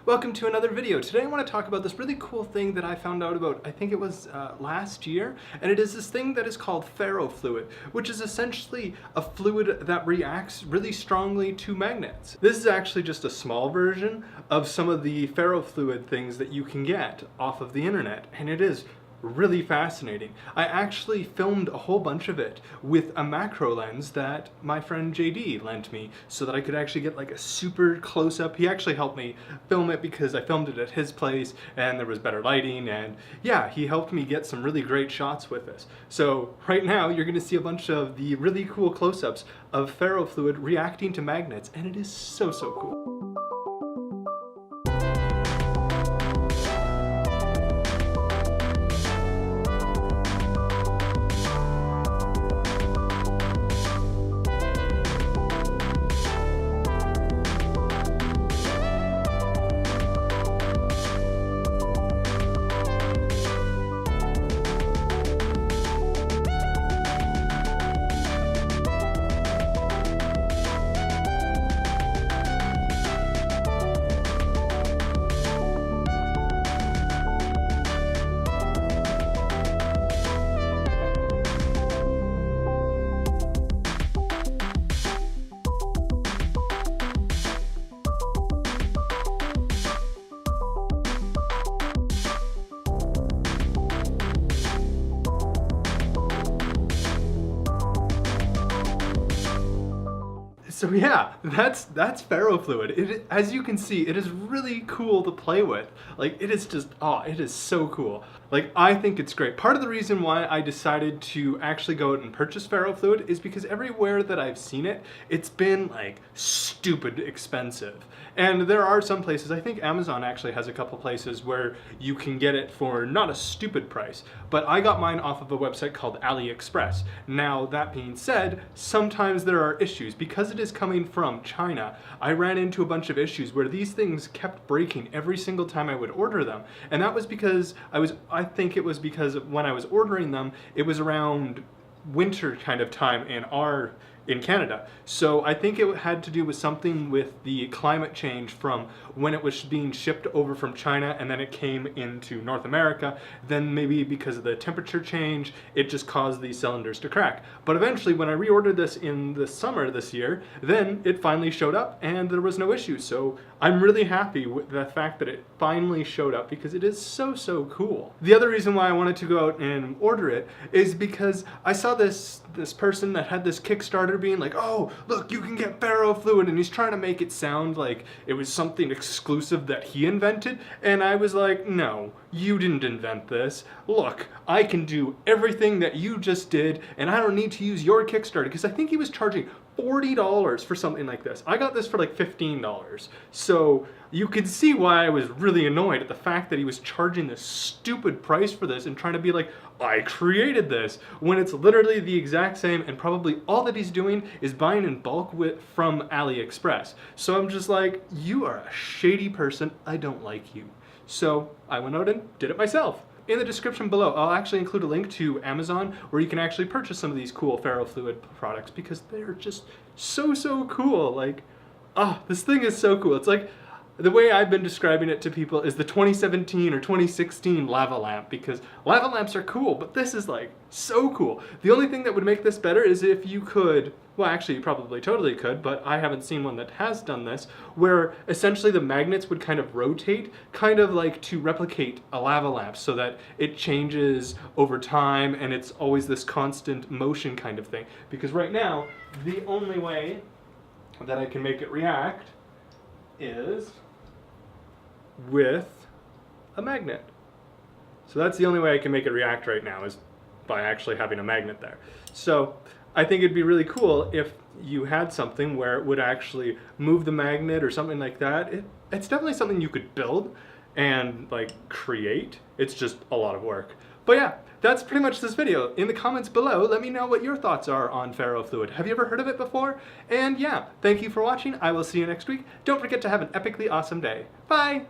Welcome to another video. Today I want to talk about this really cool thing that I found out about, I think it was last year, and it is this thing that is called ferrofluid, which is essentially a fluid that reacts really strongly to magnets. This is actually just a small version of some of the ferrofluid things that you can get off of the internet, and it is really fascinating. I actually filmed a whole bunch of it with a macro lens that my friend JD lent me so that I could actually get like a super close-up. He actually helped me film it because I filmed it at his place and there was better lighting, and yeah, he helped me get some really great shots with this. So right now you're gonna see a bunch of the really cool close-ups of ferrofluid reacting to magnets, and it is so cool. So yeah, that's ferrofluid. As you can see, it is really cool to play with. Like, it is just, it is so cool. Like, I think it's great. Part of the reason why I decided to actually go out and purchase ferrofluid is because everywhere that I've seen it, it's been like stupid expensive. And there are some places, I think Amazon actually has a couple places where you can get it for not a stupid price, but I got mine off of a website called AliExpress. Now, that being said, sometimes there are issues. Because it is coming from China, I ran into a bunch of issues where these things kept breaking every single time I would order them. And that was because I think it was because when I was ordering them, it was around winter kind of time in Canada. So I think it had to do with something with the climate change from when it was being shipped over from China and then it came into North America. Then maybe because of the temperature change, it just caused these cylinders to crack. But eventually when I reordered this in the summer this year, then it finally showed up and there was no issue. So I'm really happy with the fact that it finally showed up because it is so cool. The other reason why I wanted to go out and order it is because I saw this person that had this Kickstarter being like, oh, look, you can get ferrofluid, and he's trying to make it sound like it was something exclusive that he invented, and I was like, no, you didn't invent this. Look, I can do everything that you just did, and I don't need to use your Kickstarter, because I think he was charging $40 for something like this. I got this for like $15. So you could see why I was really annoyed at the fact that he was charging this stupid price for this and trying to be like, I created this, when it's literally the exact same, and probably all that he's doing is buying in bulk from AliExpress. So I'm just like, you are a shady person, I don't like you. So I went out and did it myself. In the description below, I'll actually include a link to Amazon where you can actually purchase some of these cool ferrofluid products because they're just so cool. Like, this thing is so cool. It's like, the way I've been describing it to people is the 2017 or 2016 lava lamp, because lava lamps are cool, but this is like so cool. The only thing that would make this better is if you could, well, actually you probably totally could, but I haven't seen one that has done this, where essentially the magnets would kind of rotate, kind of like to replicate a lava lamp so that it changes over time and it's always this constant motion kind of thing. Because right now, the only way that I can make it react is with a magnet. So that's the only way I can make it react right now, is by actually having a magnet there. So I think it'd be really cool if you had something where it would actually move the magnet or something like that. It's definitely something you could build and like create. It's just a lot of work. But yeah, that's pretty much this video. In the comments below, let me know what your thoughts are on ferrofluid. Have you ever heard of it before? And yeah, thank you for watching. I will see you next week. Don't forget to have an epically awesome day. Bye!